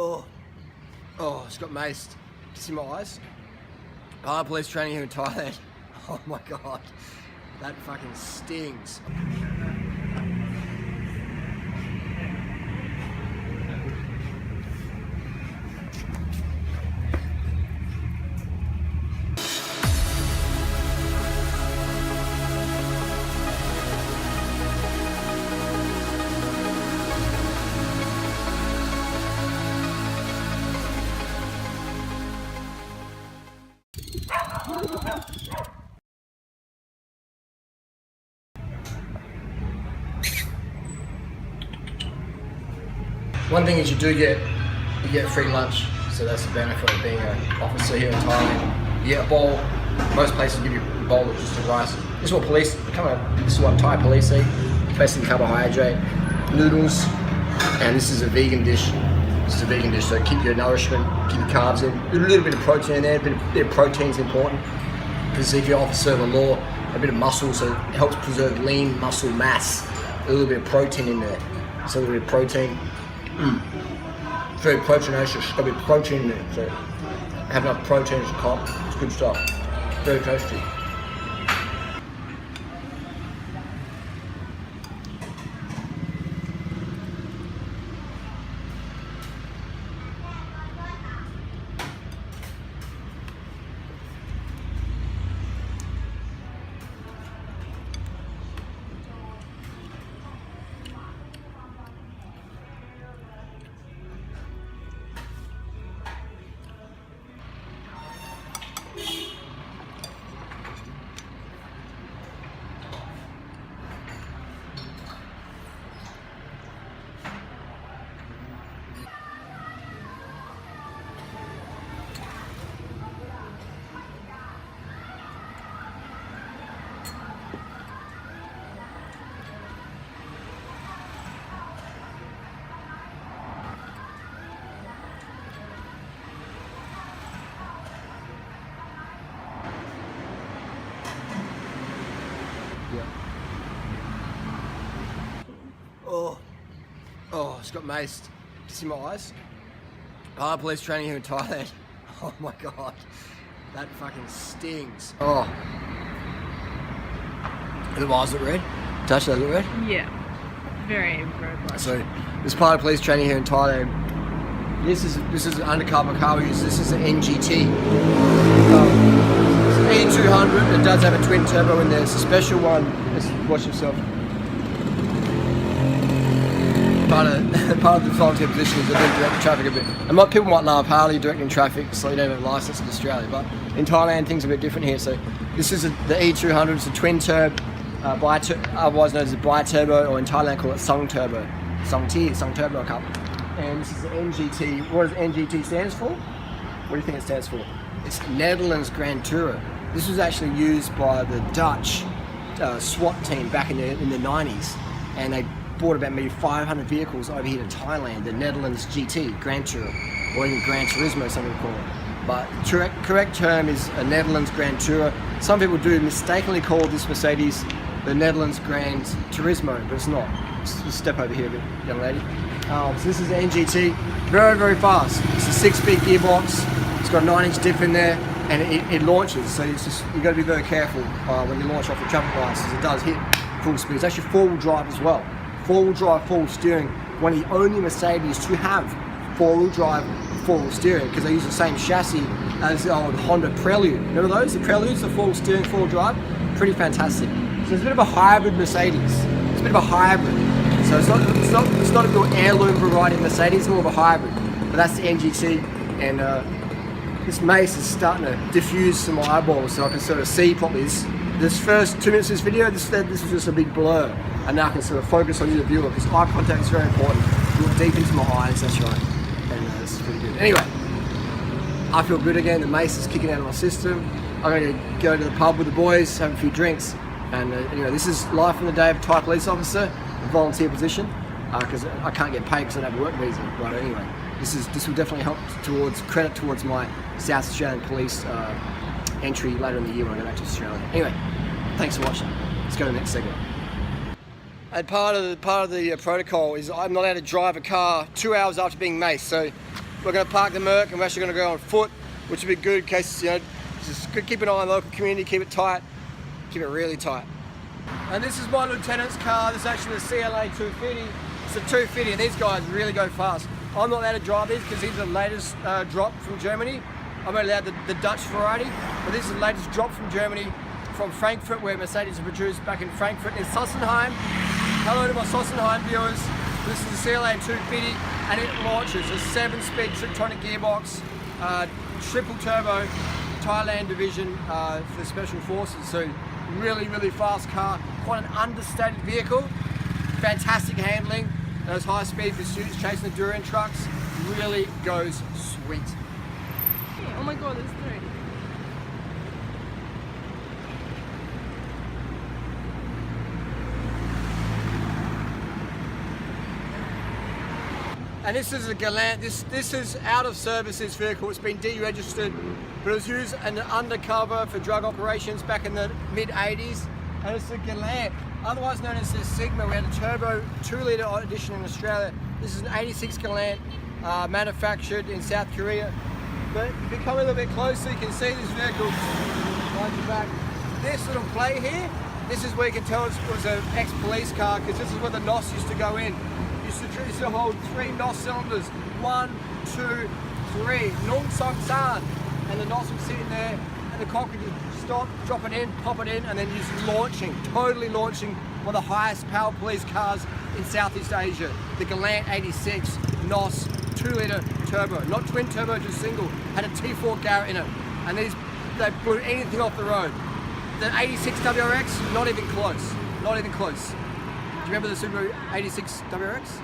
Oh, just got maced. See my eyes? Police training here in Thailand. Oh my god, that fucking stings. One thing is you get free lunch, so that's the benefit of being an officer here in Thailand. You get a bowl. Most places give you a bowl of just rice. This is what this is what Thai police eat. Basically carbohydrate, noodles, and this is a vegan dish. This is a vegan dish, so keep your nourishment, keep your carbs in. A little bit of protein in there. A bit of protein is important because if you're an officer of the law, a bit of muscle, so it helps preserve lean muscle mass. A little bit of protein in there. So a little bit of protein. Very proteinaceous, got a bit of protein in there, so have enough protein as a cop, it's good stuff, very tasty. Just got maced. See my eyes? Police training here in Thailand. Oh my god, that fucking stings. Oh. The eyes look red? Touch that look red? Yeah, very red. So, this part of police training here in Thailand. This is an undercover car we use. This is an NGT. It's an E200. It does have a twin turbo in there. It's a special one. Just watch yourself. Part of the volunteer position is to direct traffic a bit. And people might love Harley directing traffic, so you don't have a license in Australia. But in Thailand, things are a bit different here. So this is the E200. It's a twin turbo, otherwise known as a bi-turbo, or in Thailand call it Sung Turbo, Sung Turbo Cup. And this is the NGT. What does NGT stands for? What do you think it stands for? It's Netherlands Grand Tourer. This was actually used by the Dutch SWAT team back in the 90s, and they bought about maybe 500 vehicles over here to Thailand, the Netherlands GT, Grand Tourer, or even Gran Turismo, some people call it. But the correct term is a Netherlands Grand Tourer. Some people do mistakenly call this Mercedes the Netherlands Grand Turismo, but it's not. Just step over here a bit, young lady. So this is the NGT, very, very fast. It's a 6-speed gearbox, it's got a 9-inch diff in there, and it launches, so you've got to be very careful when you launch off the traffic lights, as it does hit full speed. It's actually 4-wheel drive as well. 4-wheel drive, 4-wheel steering. One of the only Mercedes to have 4-wheel drive, 4-wheel steering, because they use the same chassis as the old Honda Prelude. Remember those? The Preludes, the 4-wheel steering, 4-wheel drive? Pretty fantastic. So it's a bit of a hybrid Mercedes. It's a bit of a hybrid. So it's not a real heirloom variety of Mercedes, it's more of a hybrid. But that's the NGT, and this mace is starting to diffuse some of my eyeballs so I can sort of see properly. This first 2 minutes of this video, this was just a big blur, and now I can sort of focus on you, the viewer, because eye contact is very important. Look deep into my eyes, that's right, and this is pretty good. Anyway, I feel good again. The mace is kicking out of my system. I'm going to go to the pub with the boys, have a few drinks, and this is life in the day of a Thai police officer, a volunteer position, because I can't get paid because I don't have a work visa. But anyway, this will definitely help towards my South Australian police entry later in the year when I go back to Australia. Anyway, thanks for watching. Let's go to the next segment. And part of the protocol is I'm not allowed to drive a car 2 hours after being maced. So we're going to park the Merc and we're actually going to go on foot, which would be good in case, you know, just keep an eye on the local community, keep it tight, keep it really tight. And this is my lieutenant's car. This is actually the CLA 250. It's a 250 and these guys really go fast. I'm not allowed to drive these because these are the latest drop from Germany. I'm only allowed the Dutch variety, but this is the latest drop from Germany, from Frankfurt, where Mercedes are produced back in Frankfurt in Sossenheim. Hello to my Sossenheim viewers. This is the CLA 250 and it launches a 7-speed Triptronic gearbox, triple turbo, Thailand division for the Special Forces. So really, really fast car, quite an understated vehicle, fantastic handling, and those high speed pursuits chasing the Durian trucks, really goes sweet. Oh my god, there's 3. And this is a Galant, this is out of service, this vehicle. It's been deregistered, but it was used in undercover for drug operations back in the mid-80s. And it's a Galant, otherwise known as the Sigma. We had a turbo 2-litre edition in Australia. This is an 86 Galant, manufactured in South Korea. But if you come a little bit closer, you can see this vehicle behind your back. This little plate here, this is where you can tell it was an ex-police car, because this is where the NOS used to go in. Used to hold 3 NOS cylinders, 1, 2, 3, Nung Song San, and the NOS was sitting there, and the cockpit would stop, drop it in, pop it in, and then just launching, totally launching one of the highest power police cars in Southeast Asia, the Galant 86 NOS 2-litre turbo, not twin turbo, just single, had a T4 Garrett in it, and they blew anything off the road. The 86 WRX, not even close, not even close. Do you remember the Subaru 86 WRX?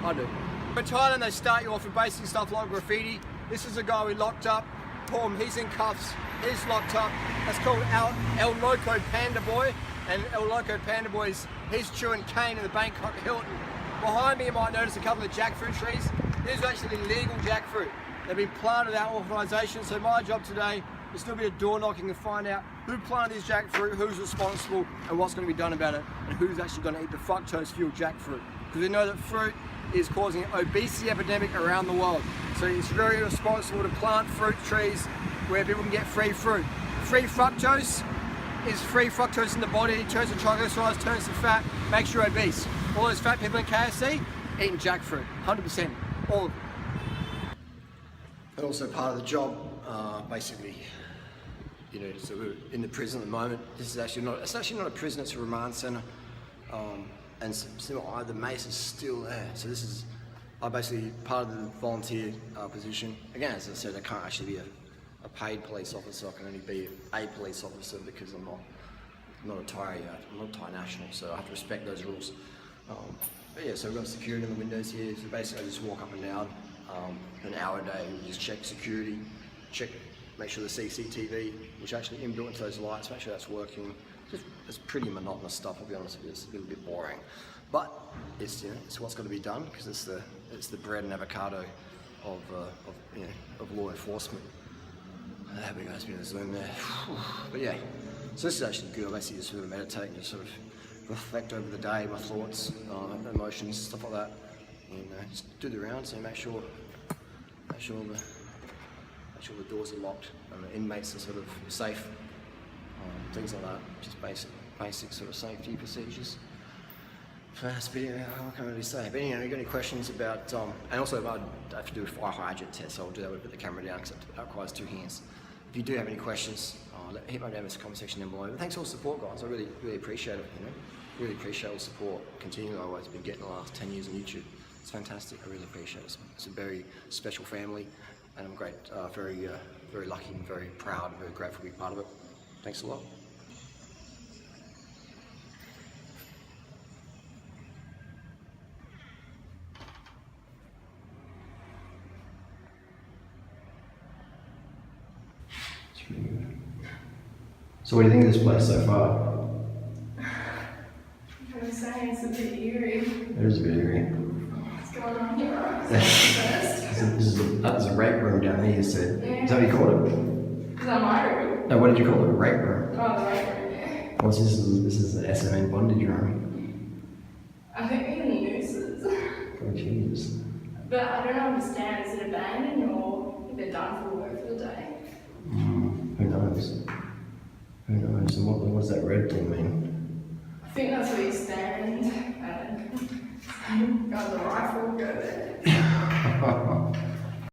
I do. In Thailand, they start you off with basic stuff like graffiti. This is a guy we locked up. Boom, he's in cuffs, he's locked up. That's called El Loco Panda Boy. And El Loco Panda Boy, he's chewing cane in the Bangkok Hilton. Behind me, you might notice a couple of jackfruit trees. These are actually legal jackfruit. They've been planted without authorization, so my job today is still be a door knocking and find out who planted these jackfruit, who's responsible, and what's going to be done about it, and who's actually going to eat the fructose-fueled jackfruit. Because we know that fruit is causing an obesity epidemic around the world. So it's very responsible to plant fruit trees where people can get free fruit. Free fructose is free fructose in the body, it turns to triglycerides, turns to fat, makes you obese. All those fat people in KFC, eating jackfruit, 100%, all of them. And also part of the job, basically, you know, so we're in the prison at the moment. This is actually not, it's actually not a prison, it's a remand centre. And still, the mace is still there. So this is basically part of the volunteer position. Again, as I said, I can't actually be a paid police officer. I can only be a police officer because I'm not a Thai, I'm not a Thai national, so I have to respect those rules. But yeah, so we've got security in the windows here. So basically, I just walk up and down an hour a day. We just check security, make sure the CCTV, which actually inbuilt into those lights, make sure that's working. It's pretty monotonous stuff, I'll be honest with you. It's a little bit boring, but it's, you know, it's what's got to be done because it's the bread and avocado of law enforcement. There we go, it's a bit of a zoom there. But yeah, so this is actually good. I basically just sort of meditate and just sort of reflect over the day, my thoughts, emotions, stuff like that. And just do the rounds and make sure the doors are locked and the inmates are sort of safe. Things like that, just basic sort of safety procedures. First video, I can't really say. But anyway, you got any questions about, and also I have to do a fire hydrant test, so I'll do that when I put the camera down because it requires 2 hands. If you do have any questions, hit my down in the comment section down below. But thanks for all the support, guys. I really, really appreciate it. You know, really appreciate all the support. Continually, I've always been getting the last 10 years on YouTube. It's fantastic. I really appreciate it. It's a very special family, and I'm very lucky and very proud and very grateful to be part of it. Thanks a lot. So what do you think of this place so far? I'm saying it's a bit eerie. It is a bit eerie. What's going on here? There's a rape room down there, you said. Yeah. Is that what you called it? Is that my room? No, what did you call it? A rape room? Oh, the rape room, yeah. What's this? This is the SMN bondage room. I think we're in the nooses. Oh, jeez. But I don't understand, is it a band done for work for the day. Who knows? Who knows? And what does that red thing mean? I think that's where you stand and go on the rifle, go there.